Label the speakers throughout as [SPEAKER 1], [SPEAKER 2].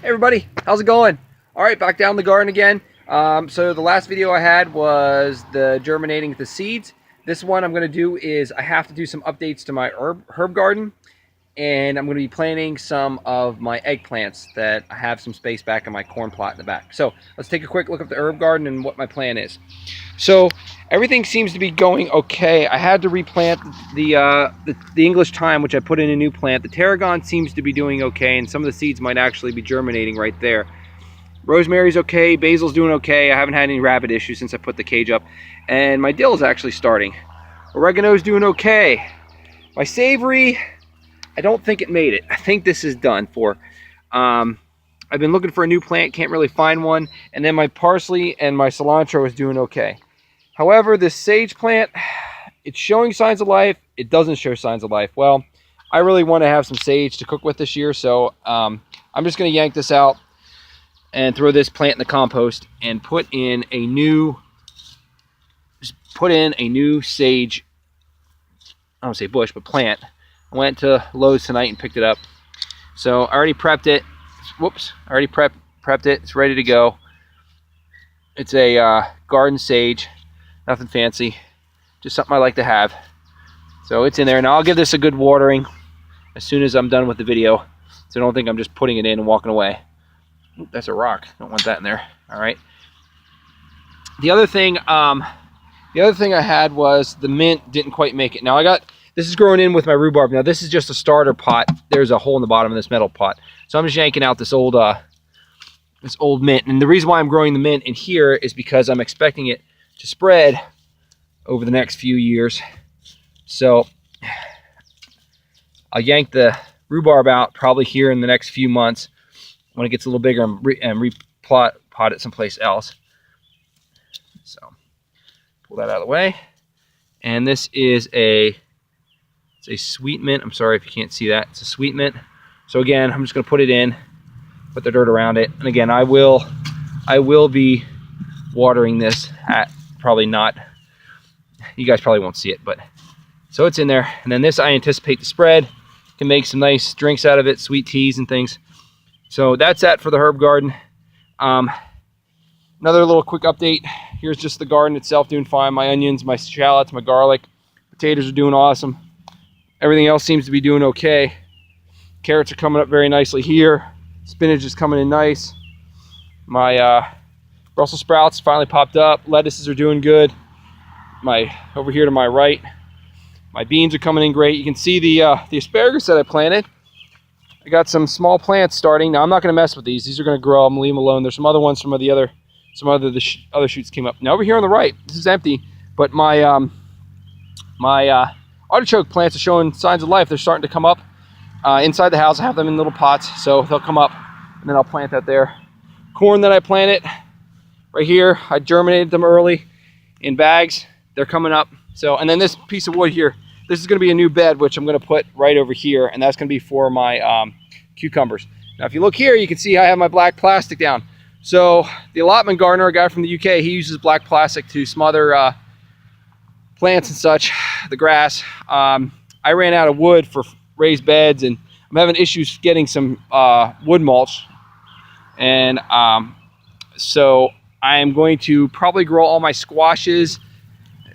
[SPEAKER 1] Hey everybody, how's it going? All right, back down the garden again. So the last video I had was the germinating the seeds. This one I'm going to do is I have to do some updates to my herb garden, and I'm going to be planting some of my eggplants that I have some space back in my corn plot in the back. So let's take a quick look at the herb garden and what my plan is. So everything seems to be going okay. I had to replant the English thyme, which I put in a new plant. The tarragon seems to be doing okay, and some of the seeds might actually be germinating right there. Rosemary's okay, basil's doing okay. I haven't had any rabbit issues since I put the cage up. And my dill is actually starting. Oregano's doing okay. My savory, I don't think it made it. I think this is done for. I've been looking for a new plant, can't really find one. And then my parsley and my cilantro is doing okay. However, this sage plant, it's showing signs of life. It doesn't show signs of life. Well, I really want to have some sage to cook with this year, so I'm just going to yank this out and throw this plant in the compost and put in a new sage, I don't say bush, but plant. I went to Lowe's tonight and picked it up. So I already prepped it. Whoops, I already prepped it. It's ready to go. It's a garden sage, nothing fancy, just something I like to have. So it's in there. Now I'll give this a good watering as soon as I'm done with the video, so don't think I'm just putting it in and walking away. Ooh, that's a rock. Don't want that in there. All right. The other thing I had was the mint didn't quite make it. Now this is growing in with my rhubarb. Now this is just a starter pot. There's a hole in the bottom of this metal pot, so I'm just yanking out this old mint. And the reason why I'm growing the mint in here is because I'm expecting it to spread over the next few years. So I'll yank the rhubarb out probably here in the next few months when it gets a little bigger and pot it someplace else. So pull that out of the way. And this is it's a sweet mint. I'm sorry if you can't see that. It's a sweet mint. So again, I'm just going to put it in, put the dirt around it. And again, I will be watering this at probably not, you guys probably won't see it, but so it's in there. And then this I anticipate to spread. Can make some nice drinks out of it, sweet teas and things. So that's that for the herb garden. Another little quick update. Here's just the garden itself doing fine. My onions, my shallots, my garlic, potatoes are doing awesome. Everything else seems to be doing okay. Carrots are coming up very nicely here. Spinach is coming in nice. My Brussels sprouts finally popped up. Lettuces are doing good. Over here to my right, my beans are coming in great. You can see the asparagus that I planted. I got some small plants starting. Now I'm not going to mess with these. These are going to grow. I'm going to leave them alone. There's some other ones from other shoots came up. Now over here on the right, this is empty, but my artichoke plants are showing signs of life. They're starting to come up inside the house. I have them in little pots, so they'll come up, and then I'll plant that there. Corn that I planted right here, I germinated them early in bags. They're coming up. So, and then this piece of wood here, this is going to be a new bed, which I'm going to put right over here, and that's going to be for my cucumbers. Now, if you look here, you can see I have my black plastic down. So the allotment gardener, a guy from the UK, he uses black plastic to smother plants and such, the grass. I ran out of wood for raised beds, and I'm having issues getting some wood mulch. And so I am going to probably grow all my squashes,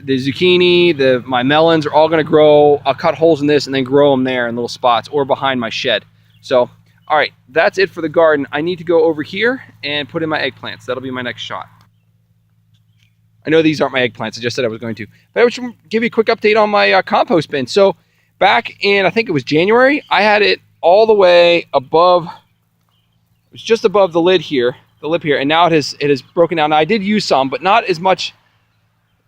[SPEAKER 1] the zucchini, my melons are all going to grow. I'll cut holes in this and then grow them there in little spots or behind my shed. So, all right, that's it for the garden. I need to go over here and put in my eggplants. That'll be my next shot. I know these aren't my eggplants. I just said I was going to. But I should give you a quick update on my compost bin. So back in, I think it was January, I had it all the way above, it was just above the lid here, and now it has broken down. Now, I did use some, but not as much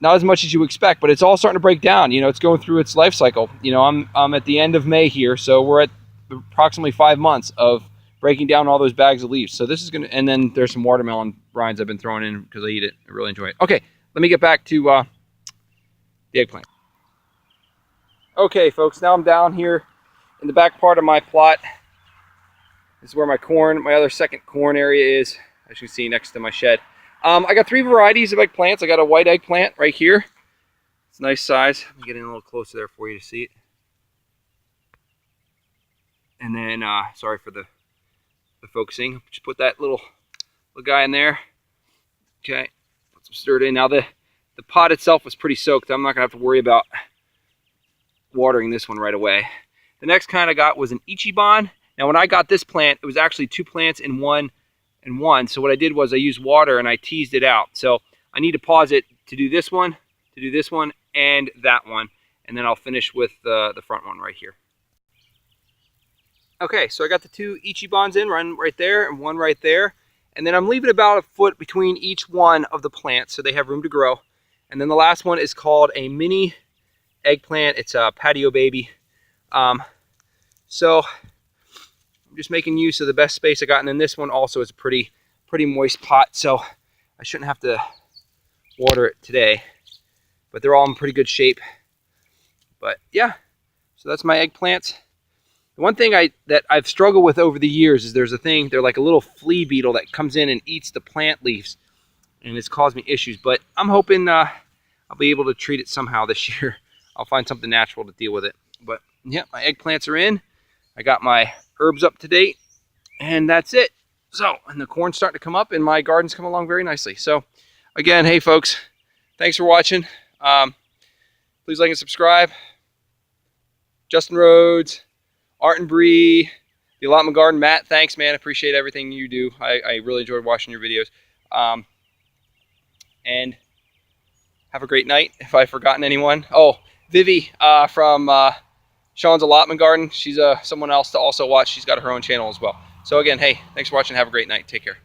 [SPEAKER 1] as you expect, but it's all starting to break down. You know, it's going through its life cycle. You know, I'm at the end of May here, so we're at approximately 5 months of breaking down all those bags of leaves. So this is gonna, and then there's some watermelon rinds I've been throwing in because I eat it. I really enjoy it. Okay, let me get back to the eggplant. Okay, folks, now I'm down here in the back part of my plot. This is where my other second corn area is, as you can see next to my shed. I got 3 varieties of eggplants. I got a white eggplant right here. It's a nice size. I'm getting a little closer there for you to see it. And then, sorry for the they're focusing. Just put that little guy in there. Okay, put some dirt in. Now the pot itself was pretty soaked. I'm not gonna have to worry about watering this one right away. The next kind I got was an Ichiban. Now when I got this plant, it was actually 2 plants in one. So what I did was I used water and I teased it out. So I need to pause it to do this one, and that one, and then I'll finish with the front one right here. Okay, so I got the 2 Ichibans in, one right there and one right there. And then I'm leaving about a foot between each one of the plants so they have room to grow. And then the last one is called a mini eggplant. It's a patio baby. So I'm just making use of the best space I got. And then this one also is a pretty moist pot, so I shouldn't have to water it today. But they're all in pretty good shape. But yeah, so that's my eggplants. The one thing that I've struggled with over the years is they're like a little flea beetle that comes in and eats the plant leaves, and it's caused me issues. But I'm hoping I'll be able to treat it somehow this year. I'll find something natural to deal with it. But yeah, my eggplants are in. I got my herbs up to date, and that's it. So, and the corn's starting to come up, and my garden's come along very nicely. So, again, hey folks, thanks for watching. Please like and subscribe. Justin Rhodes, Art and Bree, the Allotment Garden. Matt, thanks, man. Appreciate everything you do. I really enjoyed watching your videos. And have a great night. If I've forgotten anyone. Oh, Vivi from Sean's Allotment Garden. She's someone else to also watch. She's got her own channel as well. So again, hey, thanks for watching. Have a great night. Take care.